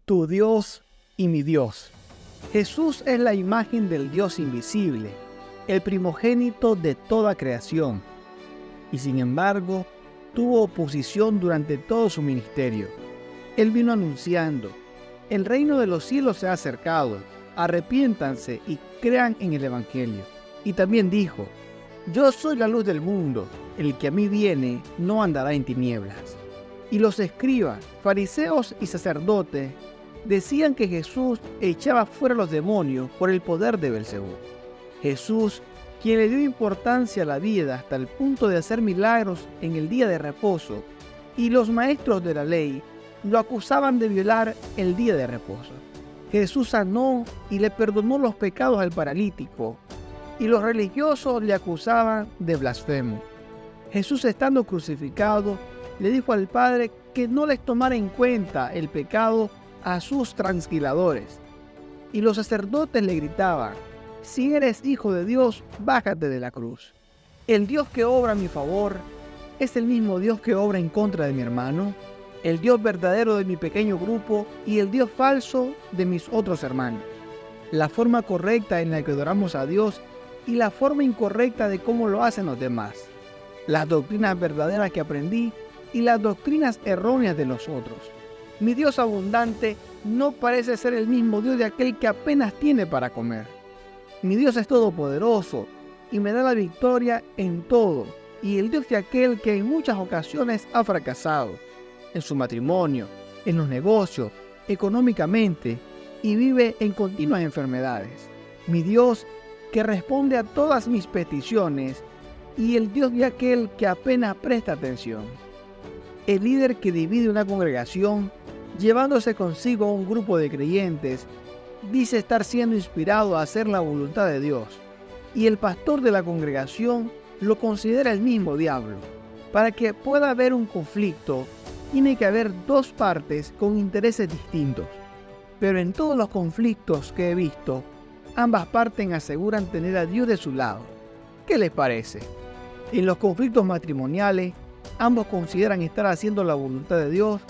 Tu Dios y mi Dios. Jesús es la imagen del Dios invisible, el primogénito de toda creación, y sin embargo, tuvo oposición durante todo su ministerio. Él vino anunciando: el reino de los cielos se ha acercado, arrepiéntanse y crean en el Evangelio. Y también dijo: yo soy la luz del mundo, el que a mí viene no andará en tinieblas. Y los escribas, fariseos y sacerdotes decían que Jesús echaba fuera los demonios por el poder de Belcebú. Jesús, quien le dio importancia a la vida hasta el punto de hacer milagros en el día de reposo, y los maestros de la ley lo acusaban de violar el día de reposo. Jesús sanó y le perdonó los pecados al paralítico, y los religiosos le acusaban de blasfemo. Jesús, estando crucificado, le dijo al Padre que no les tomara en cuenta el pecado a sus transquiladores. Y los sacerdotes le gritaban: si eres hijo de Dios, bájate de la cruz. El Dios que obra a mi favor es el mismo Dios que obra en contra de mi hermano, el Dios verdadero de mi pequeño grupo y el Dios falso de mis otros hermanos. La forma correcta en la que adoramos a Dios y la forma incorrecta de cómo lo hacen los demás. Las doctrinas verdaderas que aprendí y las doctrinas erróneas de los otros. Mi Dios abundante no parece ser el mismo Dios de aquel que apenas tiene para comer. Mi Dios es todopoderoso y me da la victoria en todo, y el Dios de aquel que en muchas ocasiones ha fracasado, en su matrimonio, en los negocios, económicamente, y vive en continuas enfermedades. Mi Dios que responde a todas mis peticiones, y el Dios de aquel que apenas presta atención. El líder que divide una congregación, llevándose consigo a un grupo de creyentes, dice estar siendo inspirado a hacer la voluntad de Dios, y el pastor de la congregación lo considera el mismo diablo. Para que pueda haber un conflicto, tiene que haber dos partes con intereses distintos. Pero en todos los conflictos que he visto, ambas partes aseguran tener a Dios de su lado. ¿Qué les parece? En los conflictos matrimoniales, ambos consideran estar haciendo la voluntad de Dios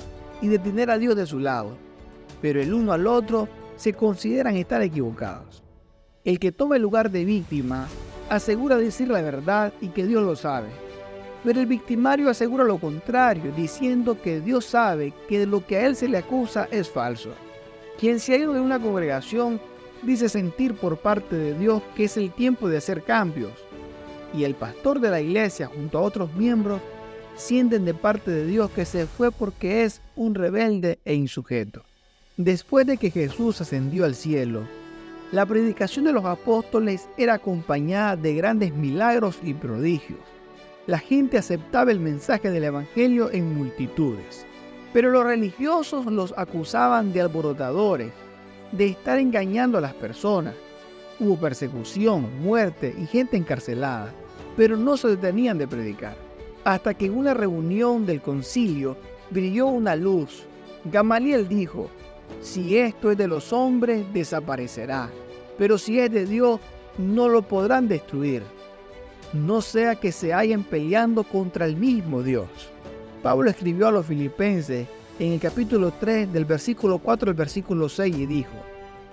y de tener a Dios de su lado, pero el uno al otro se consideran estar equivocados. El que toma el lugar de víctima asegura decir la verdad y que Dios lo sabe, pero el victimario asegura lo contrario, diciendo que Dios sabe que lo que a él se le acusa es falso. Quien se ha ido de una congregación dice sentir por parte de Dios que es el tiempo de hacer cambios, y el pastor de la iglesia junto a otros miembros sienten de parte de Dios que se fue porque es un rebelde e insujeto. Después de que Jesús ascendió al cielo, la predicación de los apóstoles era acompañada de grandes milagros y prodigios. La gente aceptaba el mensaje del Evangelio en multitudes, pero los religiosos los acusaban de alborotadores, de estar engañando a las personas. Hubo persecución, muerte y gente encarcelada, pero no se detenían de predicar. Hasta que en una reunión del concilio brilló una luz. Gamaliel dijo: si esto es de los hombres, desaparecerá, pero si es de Dios, no lo podrán destruir. No sea que se hallen peleando contra el mismo Dios. Pablo escribió a los filipenses en el capítulo 3 del versículo 4 al versículo 6 y dijo: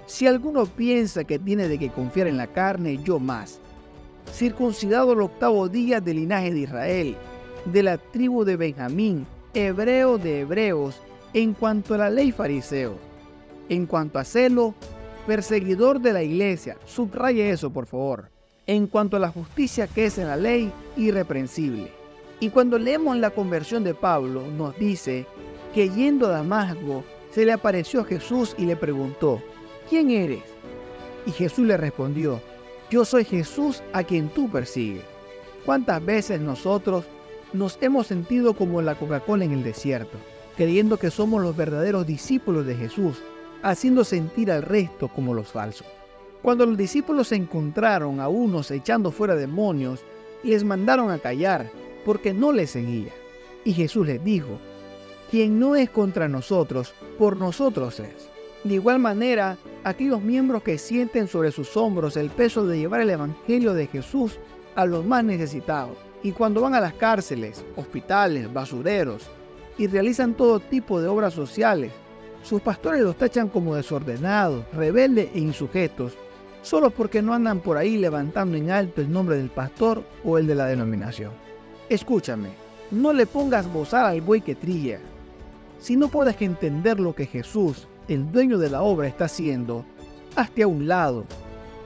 si alguno piensa que tiene de qué confiar en la carne, yo más. Circuncidado el 8º día del linaje de Israel, de la tribu de Benjamín, hebreo de hebreos, en cuanto a la ley fariseo, en cuanto a celo, perseguidor de la iglesia, subraye eso por favor, en cuanto a la justicia que es en la ley, irreprensible. Y cuando leemos la conversión de Pablo, nos dice que yendo a Damasco, se le apareció Jesús y le preguntó: ¿quién eres? Y Jesús le respondió: yo soy Jesús a quien tú persigues. ¿Cuántas veces nosotros nos hemos sentido como la Coca-Cola en el desierto, creyendo que somos los verdaderos discípulos de Jesús, haciendo sentir al resto como los falsos? Cuando los discípulos encontraron a unos echando fuera demonios, les mandaron a callar, porque no les seguía. Y Jesús les dijo: quien no es contra nosotros, por nosotros es. De igual manera, aquellos miembros que sienten sobre sus hombros el peso de llevar el evangelio de Jesús a los más necesitados, y cuando van a las cárceles, hospitales, basureros, y realizan todo tipo de obras sociales, Sus pastores los tachan como desordenados, rebeldes e insujetos, solo porque no andan por ahí levantando en alto el nombre del pastor o el de la denominación. Escúchame, no le pongas bozal al buey que trilla. Si no puedes entender lo que Jesús, el dueño de la obra, está haciendo, hazte a un lado,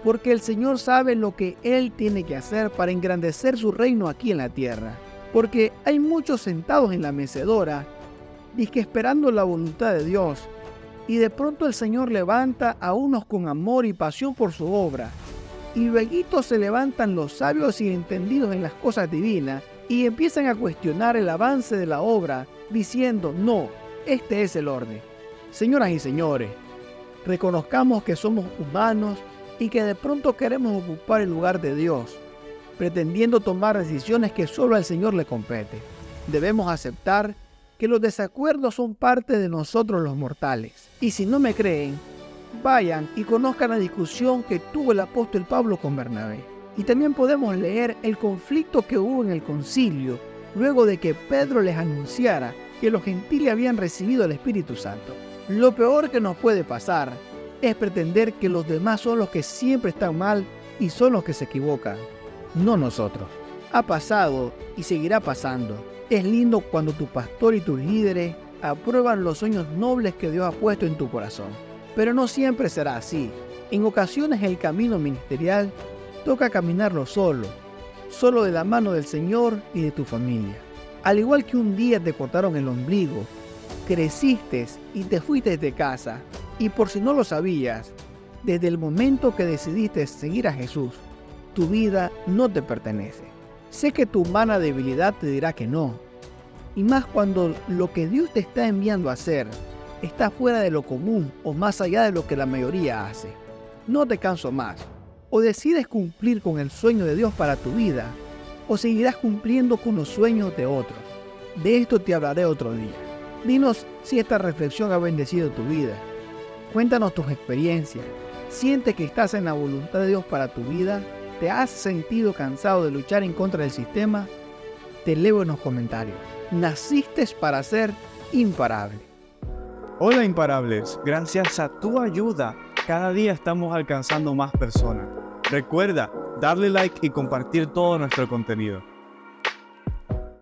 porque el Señor sabe lo que Él tiene que hacer para engrandecer su reino aquí en la tierra. Porque hay muchos sentados en la mecedora, dizque esperando la voluntad de Dios, y de pronto el Señor levanta a unos con amor y pasión por su obra, y luego se levantan los sabios y entendidos en las cosas divinas, y empiezan a cuestionar el avance de la obra, diciendo, no, este es el orden. Señoras y señores, reconozcamos que somos humanos y que de pronto queremos ocupar el lugar de Dios, pretendiendo tomar decisiones que solo al Señor le compete. Debemos aceptar que los desacuerdos son parte de nosotros los mortales. Y si no me creen, vayan y conozcan la discusión que tuvo el apóstol Pablo con Bernabé. Y también podemos leer el conflicto que hubo en el concilio, luego de que Pedro les anunciara que los gentiles habían recibido el Espíritu Santo. Lo peor que nos puede pasar es pretender que los demás son los que siempre están mal y son los que se equivocan, no nosotros. Ha pasado y seguirá pasando. Es lindo cuando tu pastor y tus líderes aprueban los sueños nobles que Dios ha puesto en tu corazón. Pero no siempre será así. En ocasiones el camino ministerial toca caminarlo solo de la mano del Señor y de tu familia. Al igual que un día te cortaron el ombligo, creciste y te fuiste de casa, y por si no lo sabías, desde el momento que decidiste seguir a Jesús, tu vida no te pertenece. Sé que tu humana debilidad te dirá que no, y más cuando lo que Dios te está enviando a hacer está fuera de lo común o más allá de lo que la mayoría hace. No te canso más. O decides cumplir con el sueño de Dios para tu vida, o seguirás cumpliendo con los sueños de otros. De esto te hablaré otro día. Dinos si esta reflexión ha bendecido tu vida. Cuéntanos tus experiencias. ¿Sientes que estás en la voluntad de Dios para tu vida? ¿Te has sentido cansado de luchar en contra del sistema? Te leo en los comentarios. Naciste para ser imparable. Hola imparables, gracias a tu ayuda, cada día estamos alcanzando más personas. Recuerda darle like y compartir todo nuestro contenido.